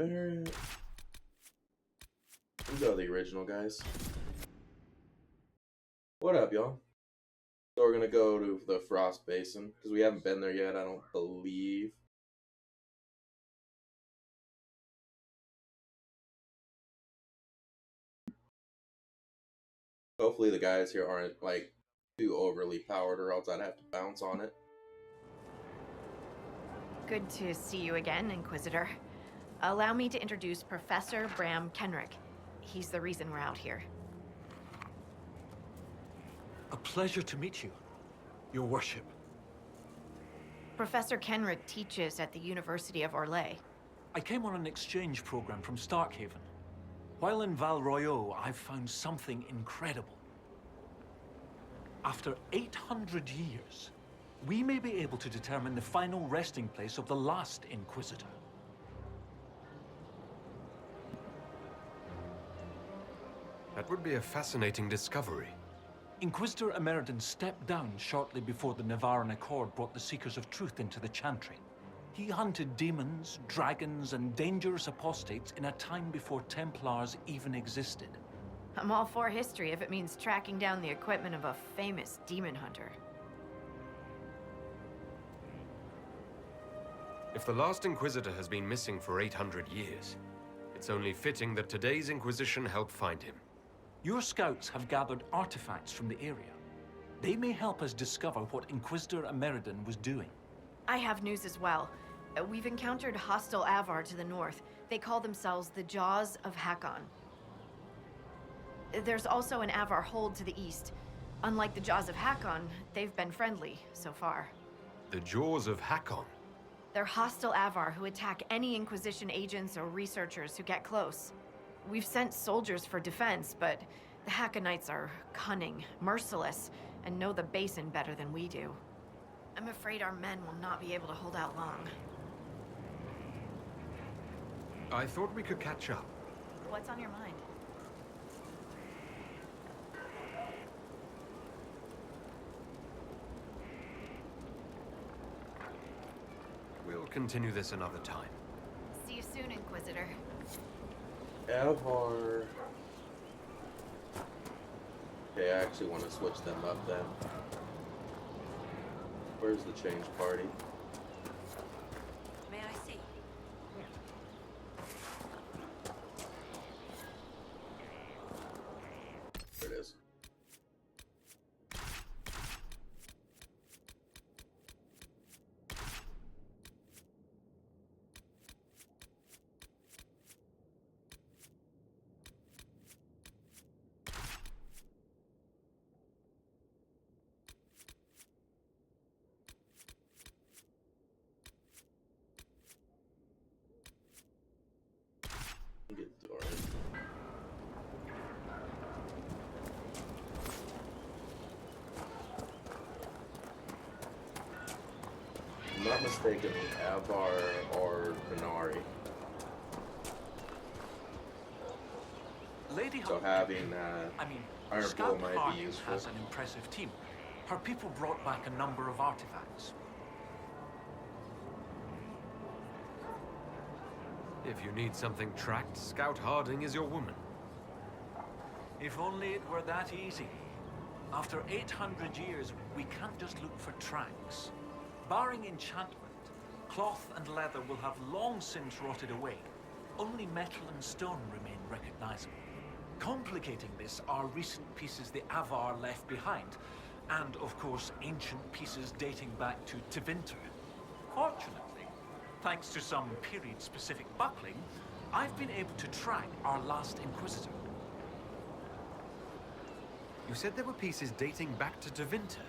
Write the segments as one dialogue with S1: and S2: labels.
S1: Barbarian. These are the original guys. What up, y'all? So we're gonna go to the Frost Basin because we haven't been there yet. I don't believe. Hopefully the guys here aren't like too overly powered, or else I'd have to bounce on it.
S2: Good to see you again, Inquisitor. Allow me to introduce Professor Bram Kenrick. He's the reason we're out here.
S3: A pleasure to meet you, Your Worship.
S2: Professor Kenrick teaches at the University of Orlais.
S3: I came on an exchange program from Starkhaven. While in Val Royeaux, I've found something incredible. After 800 years, we may be able to determine the final resting place of the last Inquisitor.
S4: That would be a fascinating discovery.
S3: Inquisitor Emeridon stepped down shortly before the Nevarran Accord brought the Seekers of Truth into the Chantry. He hunted demons, dragons, and dangerous apostates in a time before Templars even existed.
S2: I'm all for history if it means tracking down the equipment of a famous demon hunter.
S4: If the last Inquisitor has been missing for 800 years, it's only fitting that today's Inquisition help find him.
S3: Your scouts have gathered artifacts from the area. They may help us discover what Inquisitor Emeridon was doing.
S2: I have news as well. We've encountered hostile Avar to the north. They call themselves the Jaws of Hakon. There's also an Avar hold to the east. Unlike the Jaws of Hakon, they've been friendly so far.
S4: The Jaws of Hakon?
S2: They're hostile Avar who attack any Inquisition agents or researchers who get close. We've sent soldiers for defense, but the Hakonites are cunning, merciless, and know the basin better than we do. I'm afraid our men will not be able to hold out long.
S4: I thought we could catch up.
S2: What's on your mind?
S4: We'll continue this another time.
S2: See you soon, Inquisitor.
S1: Avar. Okay, I actually want to switch them up then. Where's the change party?
S2: May I see?
S1: There it is. Get the door in. If I'm not mistaken, Avar or Venari.
S3: Lady
S1: So
S3: Hunt-
S1: having Iron
S3: Scout
S1: Bull might be
S3: Harding
S1: useful.
S3: has an impressive team. Her people brought back a number of artifacts.
S4: If you need something tracked, Scout Harding is your woman.
S3: If only it were that easy. After 800 years, we can't just look for tracks. Barring enchantment, cloth and leather will have long since rotted away. Only metal and stone remain recognizable. Complicating this are recent pieces the Avar left behind, and of course ancient pieces dating back to Tevinter. Fortunately, thanks to some period-specific buckling, I've been able to track our last Inquisitor.
S4: You said there were pieces dating back to Tevinter.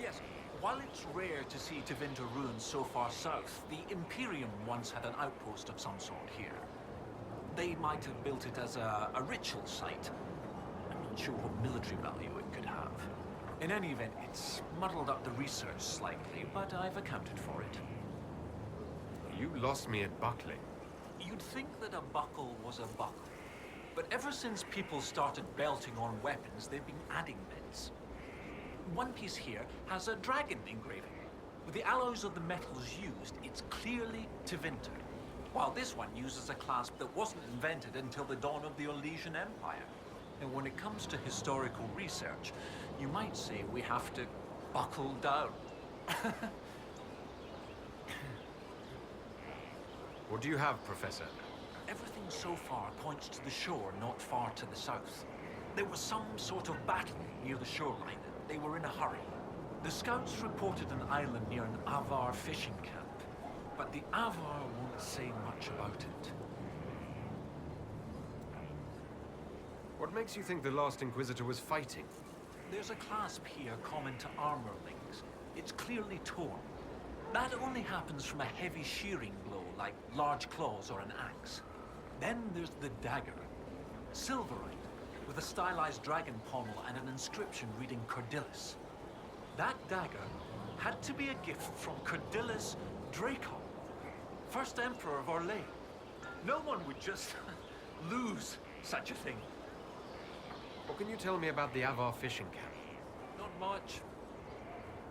S3: Yes, while it's rare to see Tevinter ruins so far south, the Imperium once had an outpost of some sort here. They might have built it as a ritual site. I'm not sure what military value it could have. In any event, it's muddled up the research slightly, but I've accounted for it.
S4: You lost me at buckling.
S3: You'd think that a buckle was a buckle. But ever since people started belting on weapons, they've been adding bits. One piece here has a dragon engraving. With the alloys of the metals used, it's clearly Tevinter. while this one uses a clasp that wasn't invented until the dawn of the Elysian Empire. And when it comes to historical research, you might say we have to buckle down.
S4: What do you have, Professor?
S3: Everything so far points to the shore not far to the south. There was some sort of battle near the shoreline. They were in a hurry. The scouts reported an island near an Avar fishing camp, but the Avar won't say much about it.
S4: What makes you think the last Inquisitor was fighting?
S3: There's a clasp here common to armorlings. It's clearly torn. That only happens from a heavy shearing blow, like large claws or an axe. Then there's the dagger. Silverite, with a stylized dragon pommel and an inscription reading Cordilis. That dagger had to be a gift from Cordilis Dracon, first Emperor of Orlais. No one would just lose such a thing.
S4: What can you tell me about the Avar fishing camp?
S3: Not much.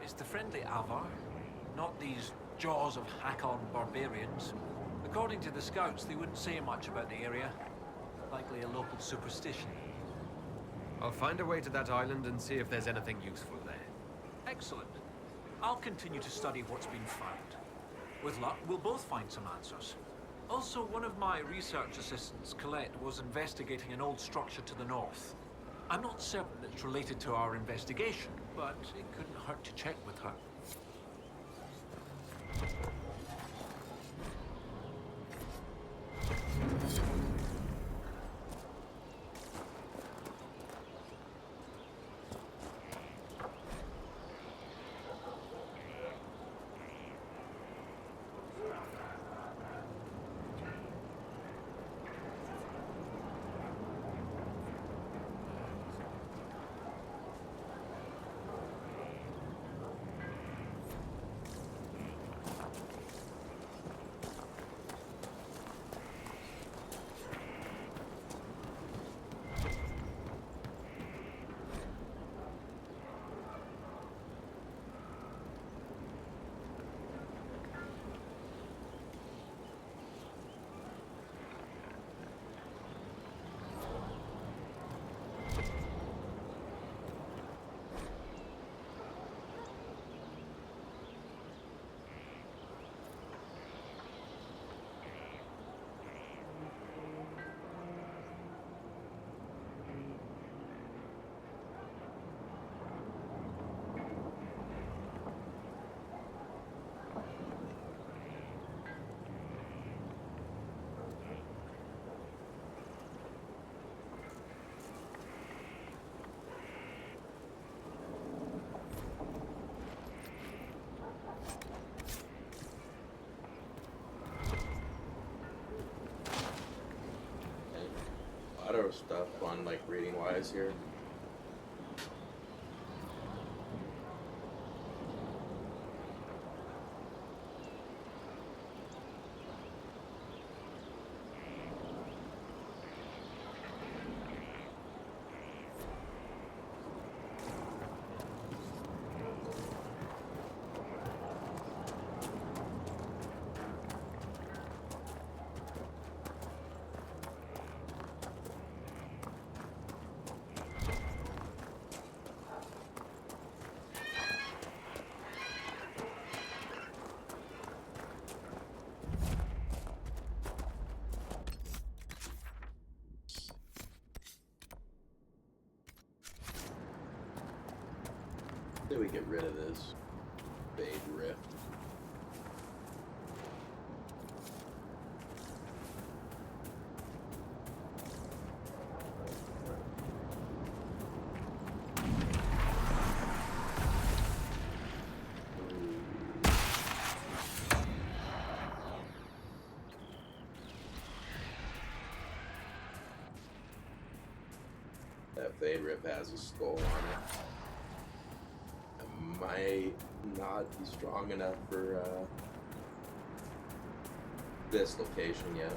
S3: It's the friendly Avar, not these jaws of Hakon barbarians. According to the scouts, they wouldn't say much about the area. Likely a local superstition.
S4: I'll find a way to that island and see if there's anything useful there.
S3: Excellent. I'll continue to study what's been found. With luck, we'll both find some answers. Also, one of my research assistants, Colette, was investigating an old structure to the north. I'm not certain it's related to our investigation, but it couldn't hurt to check with her.
S1: A lot of stuff on like reading wise here. Did we get rid of this Fade Rift? That Fade Rift has a skull on it. Might not be strong enough for this location yet.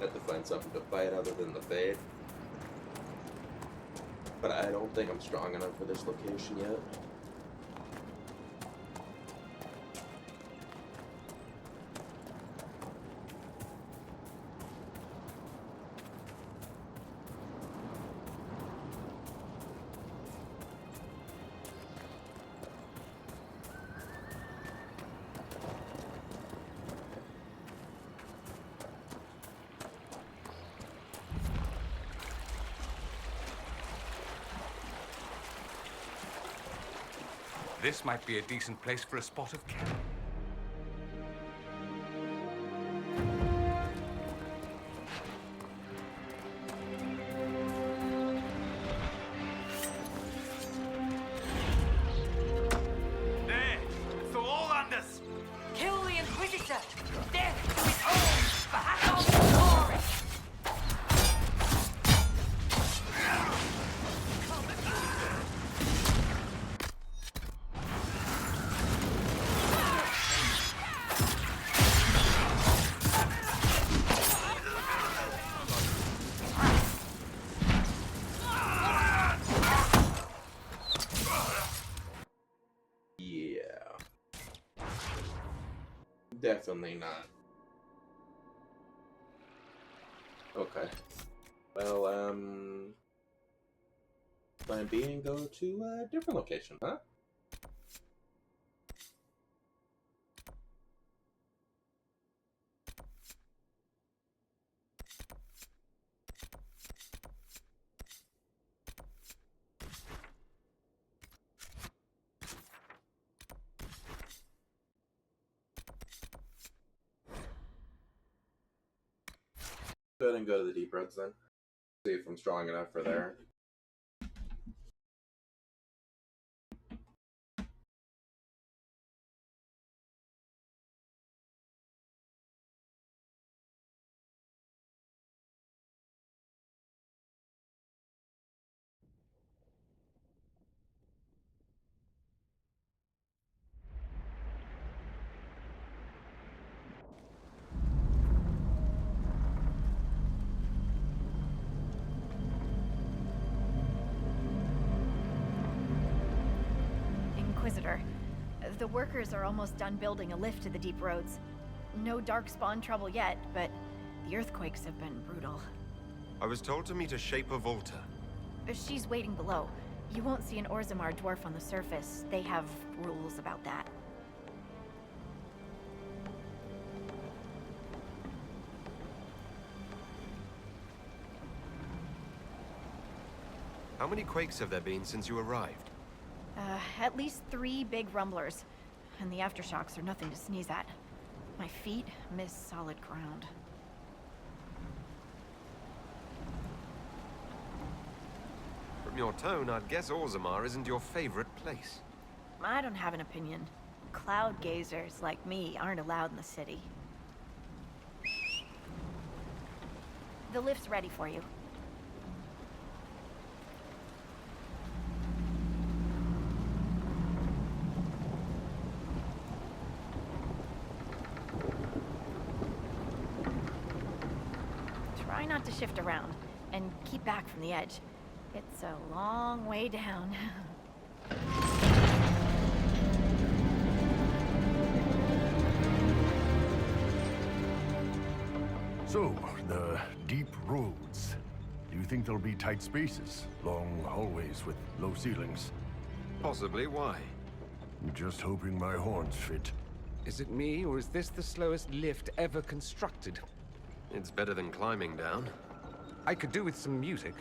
S1: wanted to find something to fight other than the Fade. But I don't think I'm strong enough for this location yet.
S5: This might be a decent place for a spot of camp. There! So all Anders!
S6: Kill the Inquisitor! Death to his own! For Hakon's glory!
S1: Definitely not. Okay. Well, plan B and go to a different location, huh? Go ahead and go to the deep roads then. See if I'm strong enough for there.
S2: Inquisitor, the workers are almost done building a lift to the deep roads. No darkspawn trouble yet, but the earthquakes have been brutal.
S4: I was told to meet a Shaper Volta.
S2: She's waiting below. You won't see an Orzammar dwarf on the surface. They have rules about that.
S4: How many quakes have there been since you arrived?
S2: At least 3 big rumblers. And the aftershocks are nothing to sneeze at. My feet miss solid ground.
S4: From your tone, I'd guess Orzammar isn't your favorite place.
S2: I don't have an opinion. Cloud gazers like me aren't allowed in the city. The lift's ready for you. Try not to shift around, and keep back from the edge. It's a long way down.
S7: So, the deep roads. Do you think there'll be tight spaces? Long hallways with low ceilings?
S4: Possibly. Why?
S7: I'm just hoping my horns fit.
S8: Is it me, or is this the slowest lift ever constructed?
S4: It's better than climbing down.
S8: I could do with some music.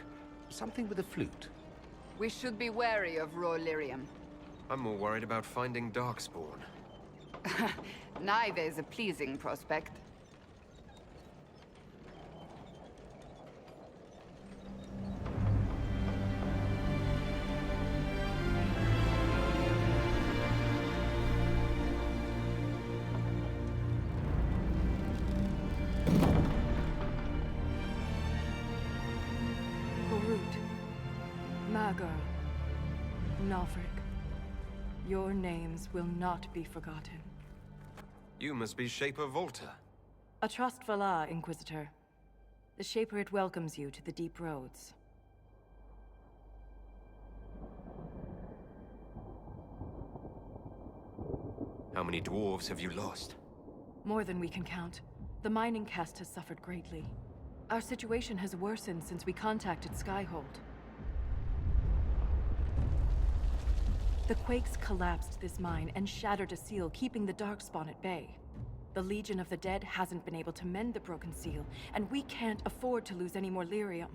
S8: Something with a flute.
S9: We should be wary of raw lyrium.
S4: I'm more worried about finding Darkspawn.
S9: Neither is a pleasing prospect.
S10: Nalfric, your names will not be
S4: You must be Shaper Volta.
S10: A trustful Inquisitor. The Shaper it welcomes you to the deep roads.
S4: How many dwarves have you lost?
S10: More than we can count. The mining caste has suffered greatly. Our situation has worsened since we contacted Skyhold. The quakes collapsed this mine and shattered a seal, keeping the Darkspawn at bay. The Legion of the Dead hasn't been able to mend the broken seal, and we can't afford to lose any more lyrium.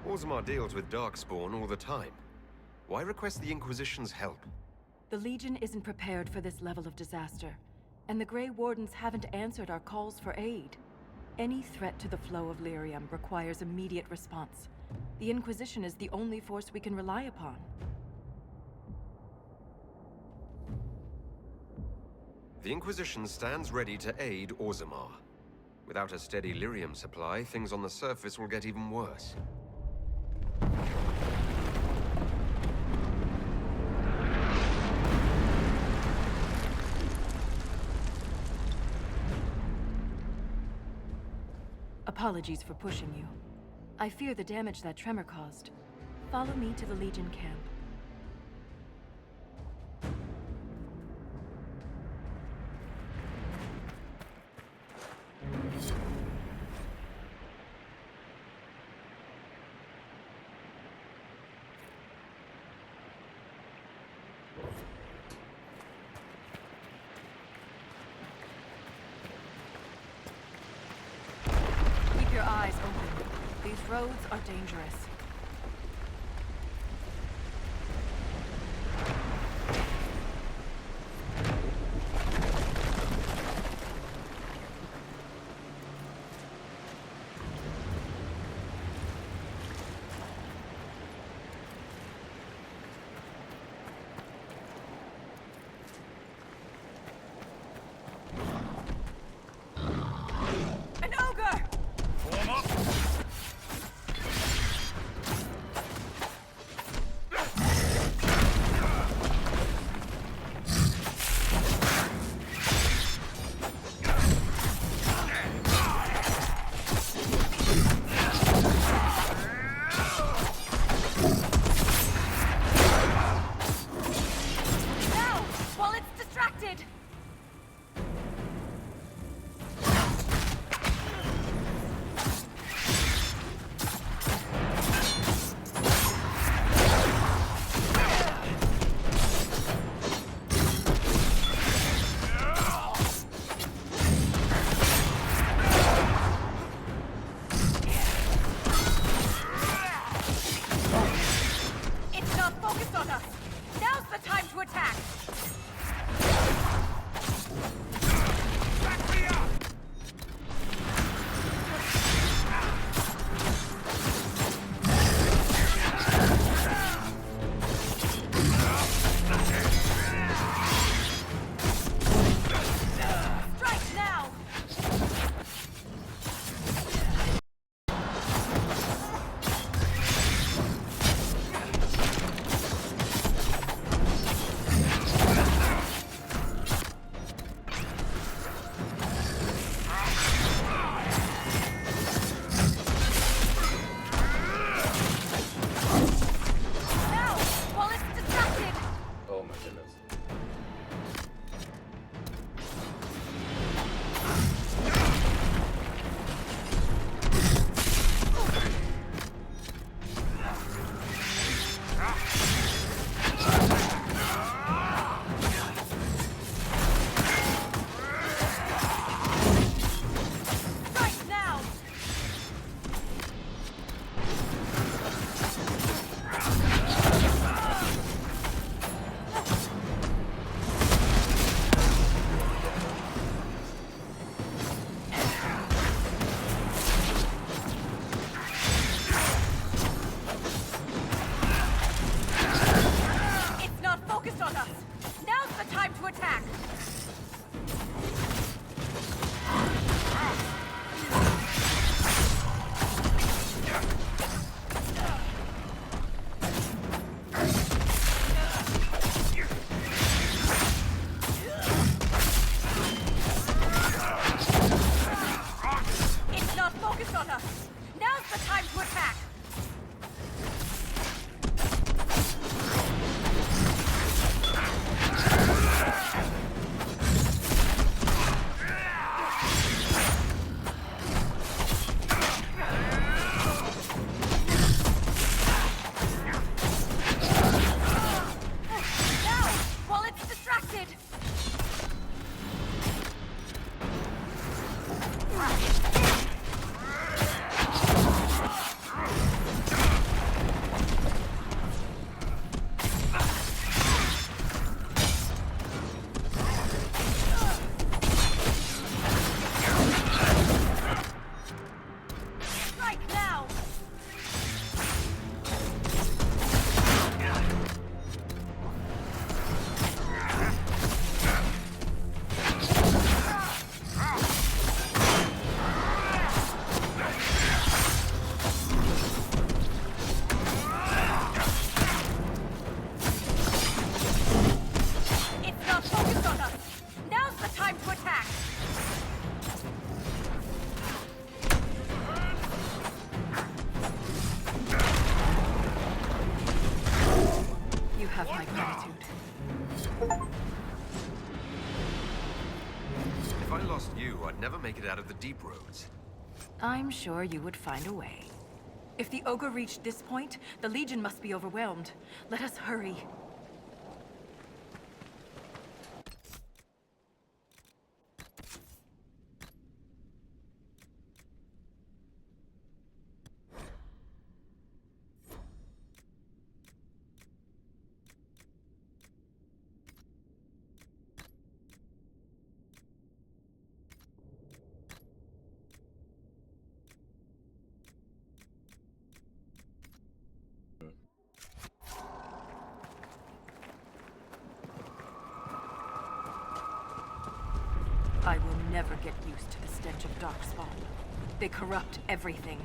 S4: Orzammar deals with Darkspawn all the time. Why request the Inquisition's help?
S10: The Legion isn't prepared for this level of disaster, and the Grey Wardens haven't answered our calls for aid. Any threat to the flow of lyrium requires immediate response. The Inquisition is the only force we can rely upon.
S4: The Inquisition stands ready to aid Orzammar. Without a steady lyrium supply, things on the surface will get even worse.
S10: Apologies for pushing you. I fear the damage that tremor caused. Follow me to the Legion camp. Keep your eyes open. These roads are dangerous.
S6: An ogre!
S5: Form up!
S10: have my gratitude.
S4: If I lost you, I'd never make it out of the deep roads.
S10: I'm sure you would find a way. If the ogre reached this point, the Legion must be overwhelmed. Let us hurry. I will never get used to the stench of Darkspawn. They corrupt everything,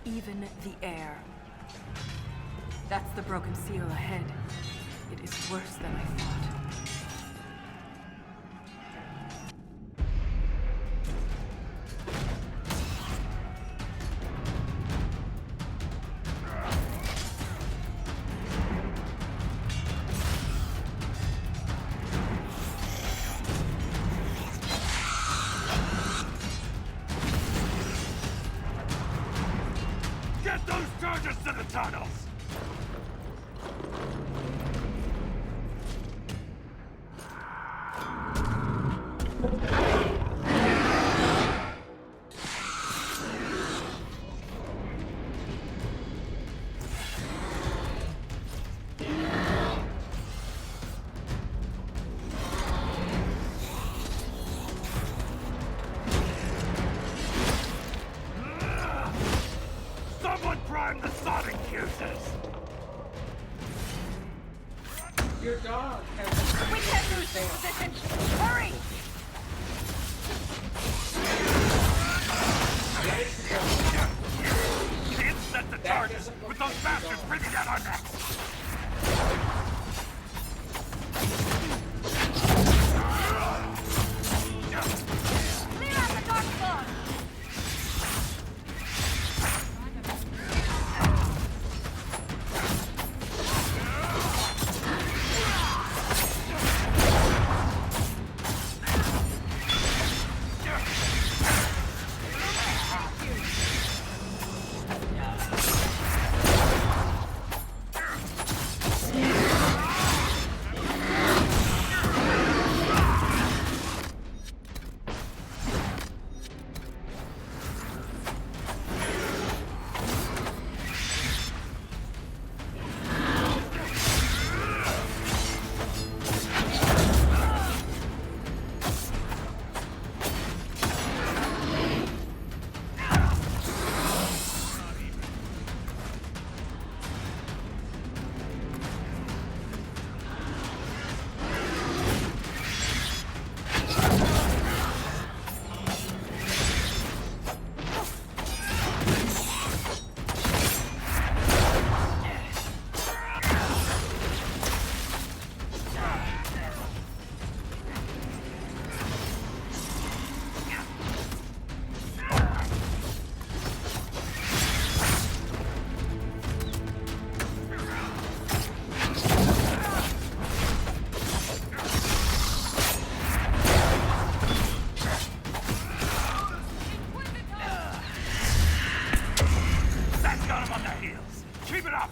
S10: even the air. That's the broken seal ahead. It is worse than I thought.
S7: Get those charges to the tunnels! Someone prime the sonic fuses!
S8: Your dog has...
S6: We can't lose this position! Hurry!
S7: Can't set the charges with those bastards breathing down our necks!
S6: Clear out the dark spawn!
S7: That's got him on their heels! Keep it up!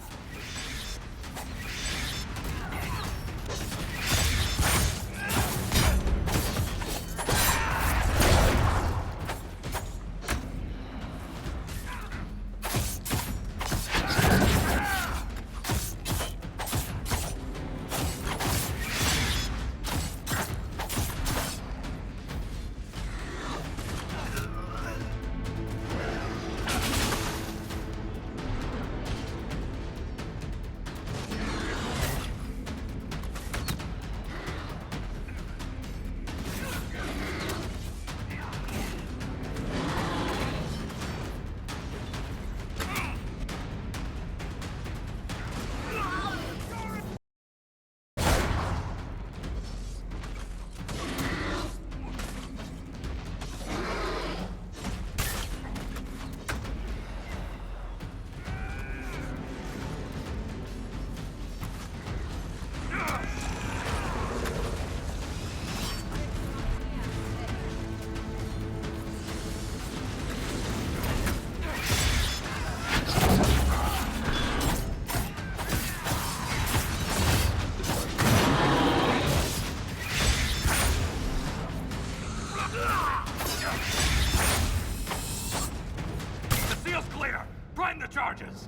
S5: Prime the charges!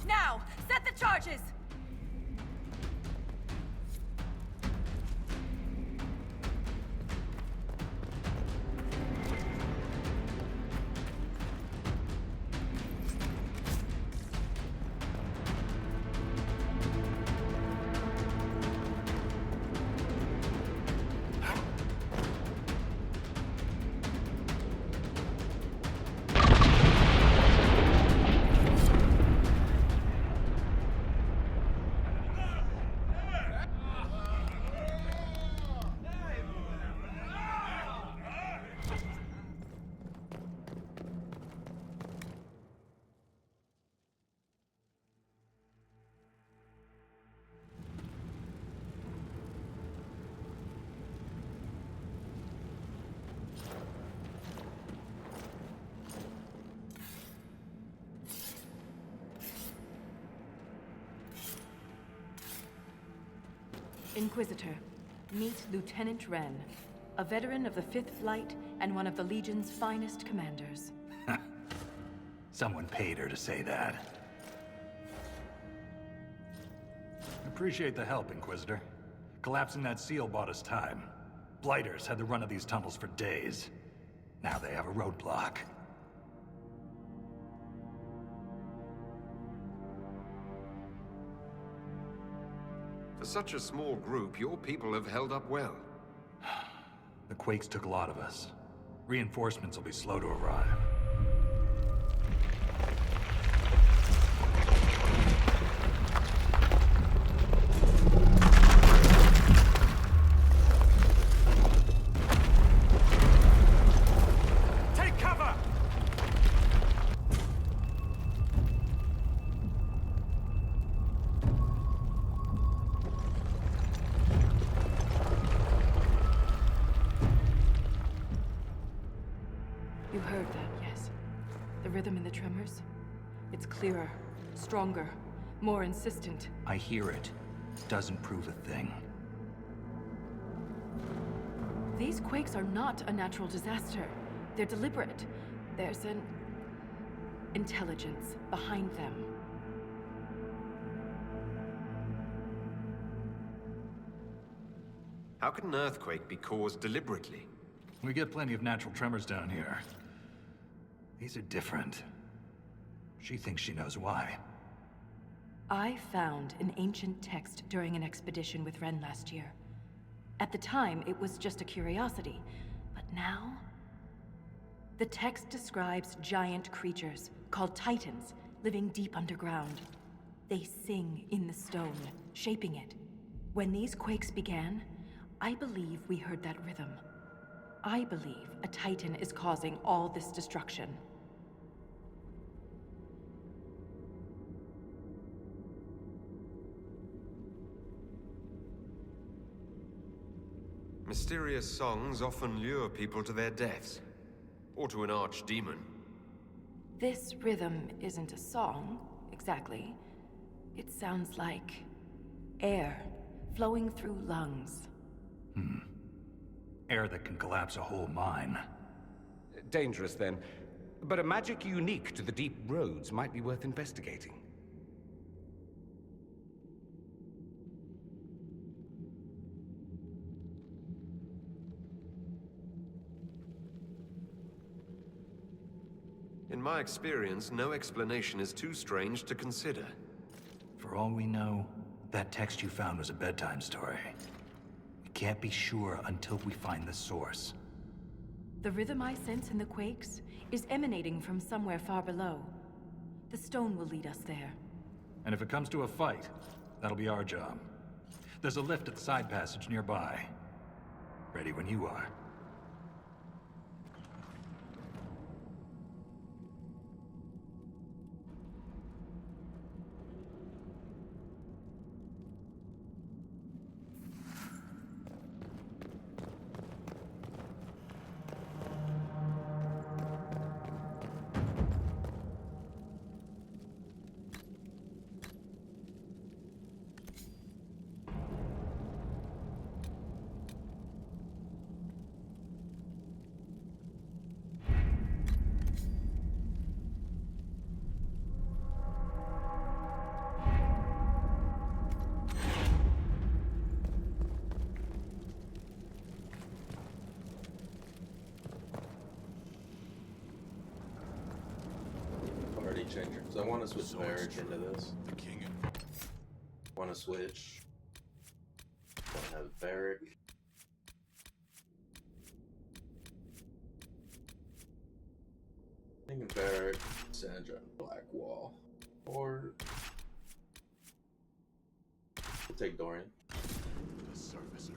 S6: Now, set the charges!
S10: Inquisitor, meet Lieutenant Wren, a veteran of the 5th Flight and one of the Legion's finest commanders.
S11: Someone paid her to say that. Appreciate the help, Inquisitor. Collapsing that seal bought us time. Blighters had the run of these tunnels for days. Now they have a roadblock.
S4: For such a small group, your people have held up well.
S11: The quakes took a lot of us. Reinforcements will be slow to arrive.
S5: Take cover!
S10: You heard that, yes? The rhythm in the tremors? It's clearer, stronger, more insistent.
S11: I hear it. Doesn't prove a thing.
S10: These quakes are not a natural disaster. They're deliberate. There's an intelligence behind them.
S4: How can an earthquake be caused deliberately?
S11: We get plenty of natural tremors down here. These are different. She thinks she knows why.
S10: I found an ancient text during an expedition with Wren last year. At the time, it was just a curiosity, but now... The text describes giant creatures, called Titans, living deep underground. They sing in the stone, shaping it. When these quakes began, I believe we heard that rhythm. I believe a Titan is causing all this destruction.
S4: Mysterious songs often lure people to their deaths. Or to an archdemon.
S10: This rhythm isn't a song, exactly. It sounds like air flowing through lungs.
S11: Air that can collapse a whole mine.
S8: Dangerous, then. But a magic unique to the deep roads might be worth investigating.
S4: In my experience, no explanation is too strange to consider.
S11: For all we know, that text you found was a bedtime story. We can't be sure until we find the source.
S10: The rhythm I sense in the quakes is emanating from somewhere far below. The stone will lead us there.
S11: And if it comes to a fight, that'll be our job. There's a lift at the side passage nearby. Ready when you are.
S1: body changer. So I want to switch Varric into this. Want to switch. Want to have Varric. Thinking Varric, Sandra, and Black Wall. Or we'll take Dorian.
S7: The Surfacer.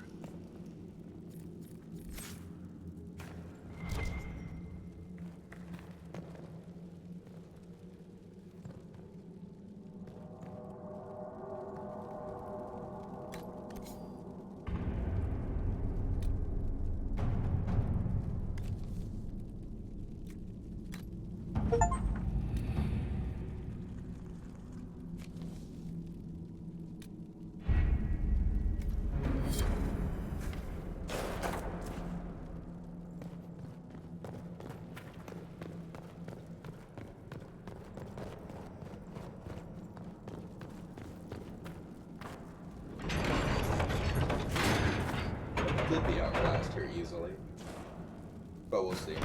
S1: Could be outclassed here easily, but we'll see.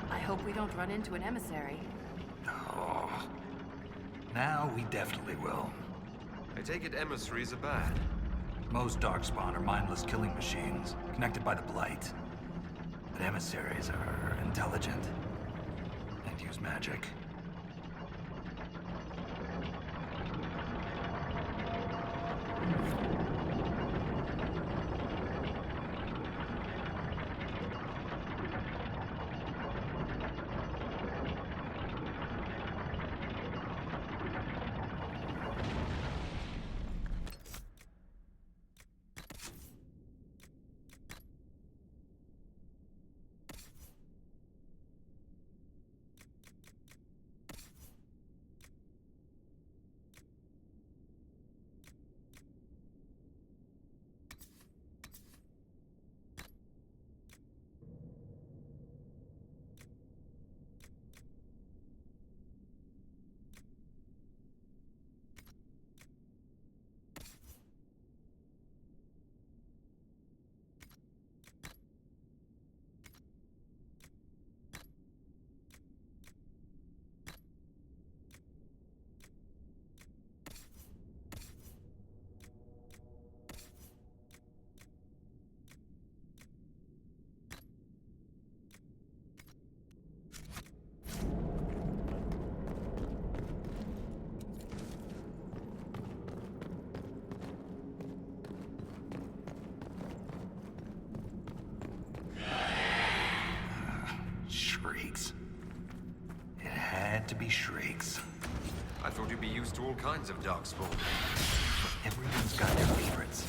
S10: I hope we don't run into an emissary.
S11: Oh. Now we definitely will.
S4: I take it emissaries are bad.
S11: Most Darkspawn are mindless killing machines, connected by the Blight. But emissaries are intelligent. And use magic. Shrieks. It had to be shrieks.
S4: I thought you'd be used to all kinds of darkspawn.
S11: Everyone's got their favorites.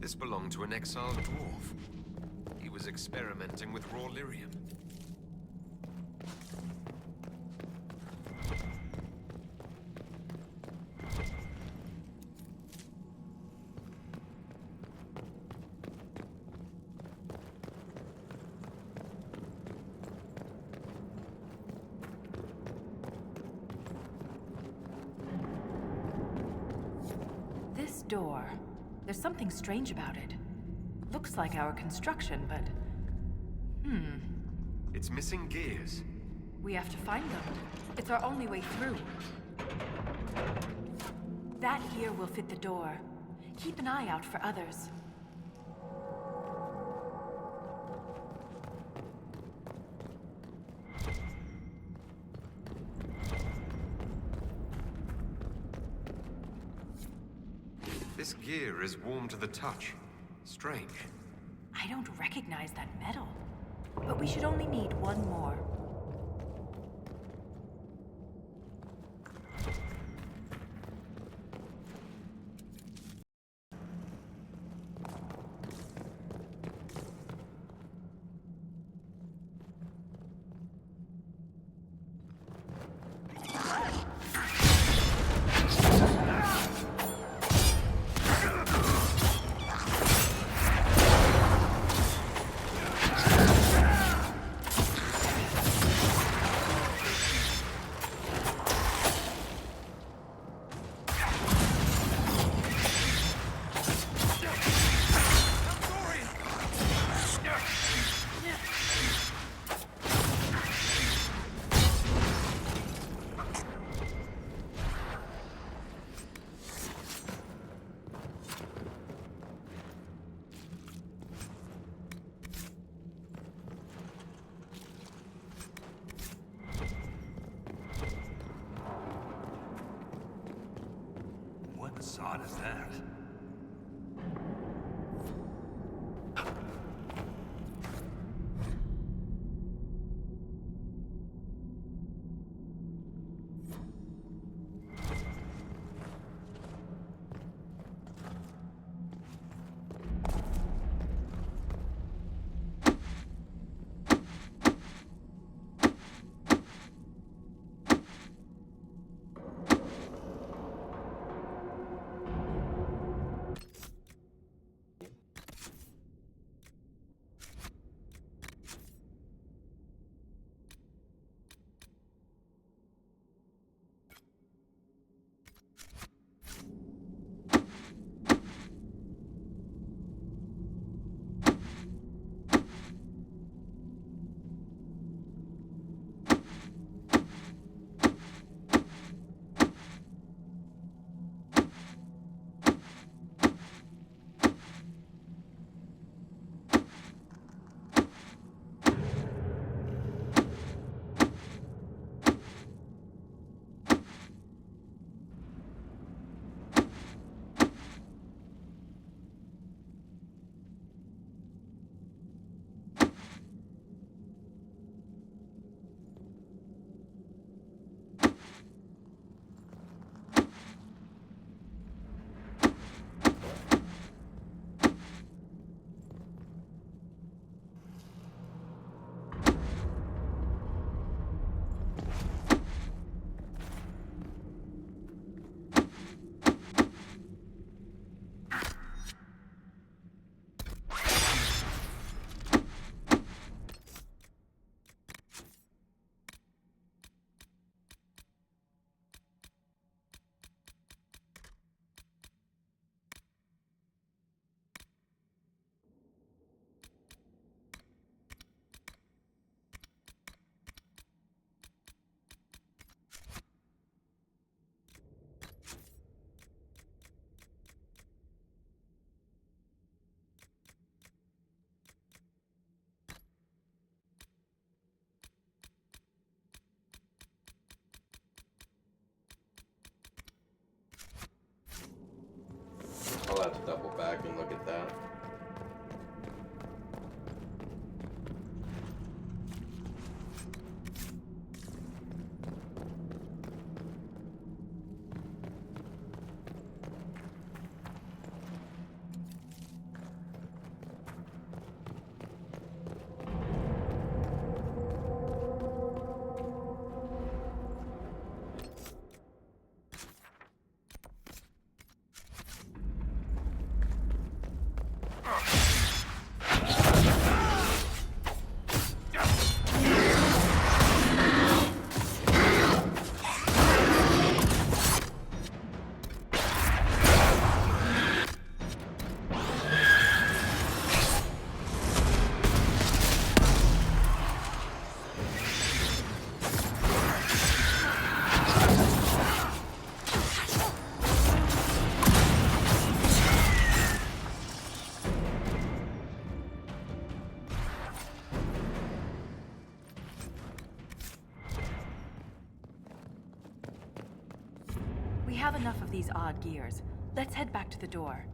S4: This belonged to an exiled dwarf. He was experimenting with raw lyrium.
S10: This door. There's something strange about it. Looks like our construction, but...
S4: It's missing gears.
S10: We have to find them. It's our only way through. That gear will fit the door. Keep an eye out for others.
S4: This gear is warm to the touch. Strange.
S10: I don't recognize that metal. But we should only need one more.
S11: What sod is that?
S1: I'll have to double back and look at that.
S10: We have enough of these odd gears. Let's head back to the door.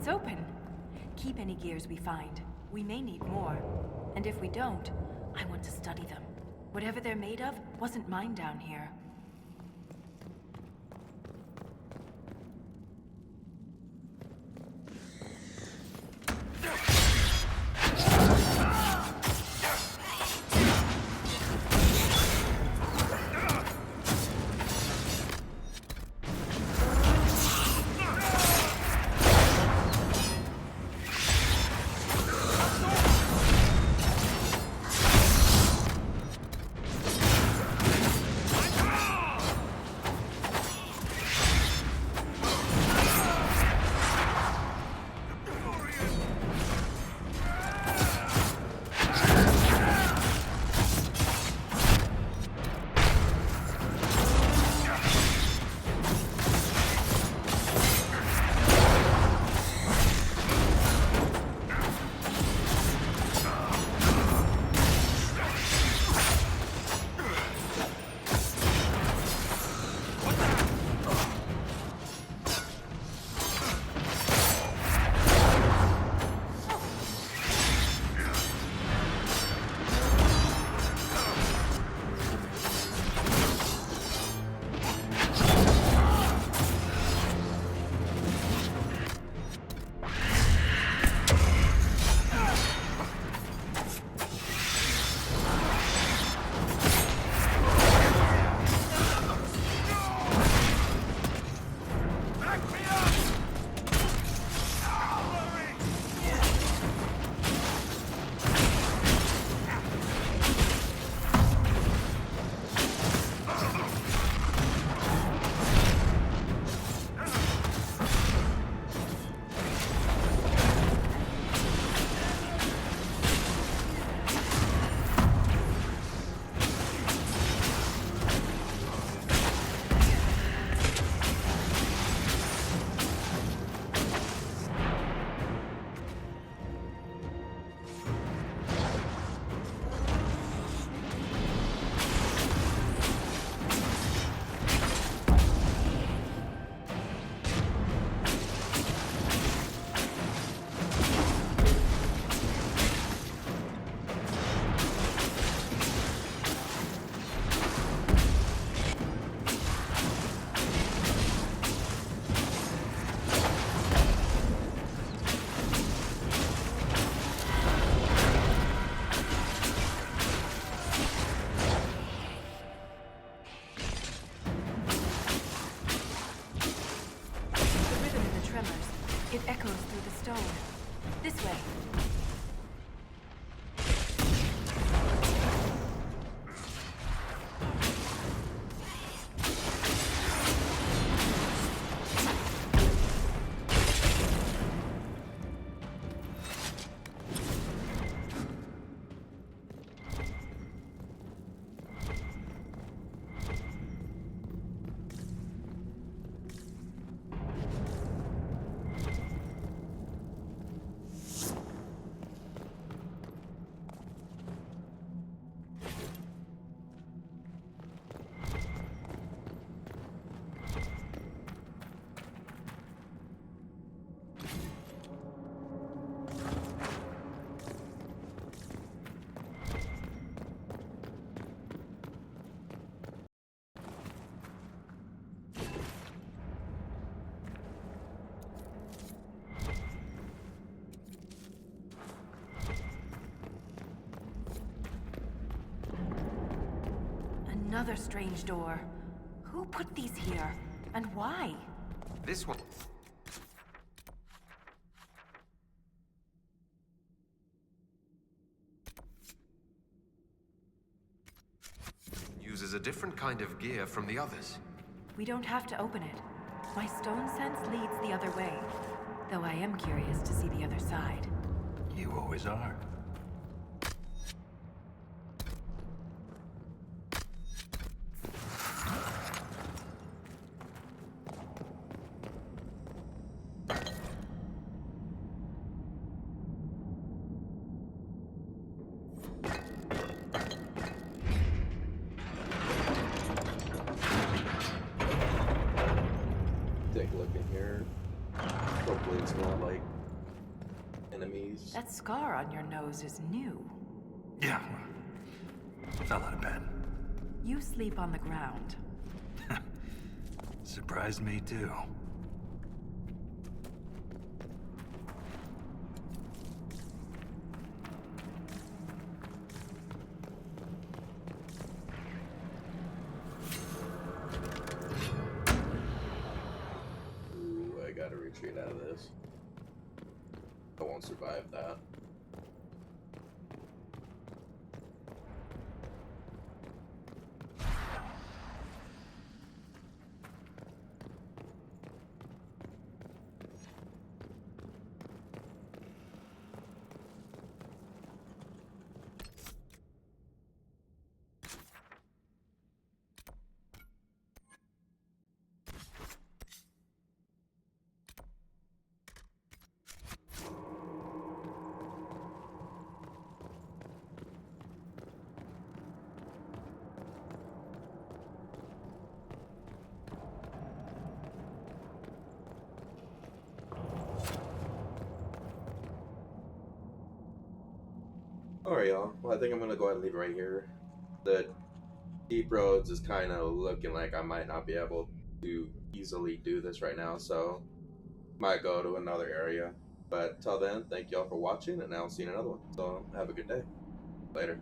S10: It's open. Keep any gears we find. We may need more. And if we don't, I want to study them. Whatever they're made of wasn't mine down here. echoes through the stone. This way. Another strange door. Who put these here? And why?
S4: This one uses a different kind of gear from the others.
S10: We don't have to open it. My stone sense leads the other way. Though I am curious to see the other side.
S11: You always are.
S1: Take a look in here. Hopefully it's not like enemies.
S10: That scar on your nose is new.
S11: Yeah. Fell out of bed.
S10: You sleep on the ground.
S11: Surprised me too.
S1: Ooh, I gotta retreat out of this. I won't survive that. Alright, y'all. Well, I think I'm gonna go ahead and leave it right here. The deep roads is kind of looking like I might not be able to easily do this right now, so might go to another area. But till then, thank y'all for watching, and I'll see you in another one. So have a good day. Later.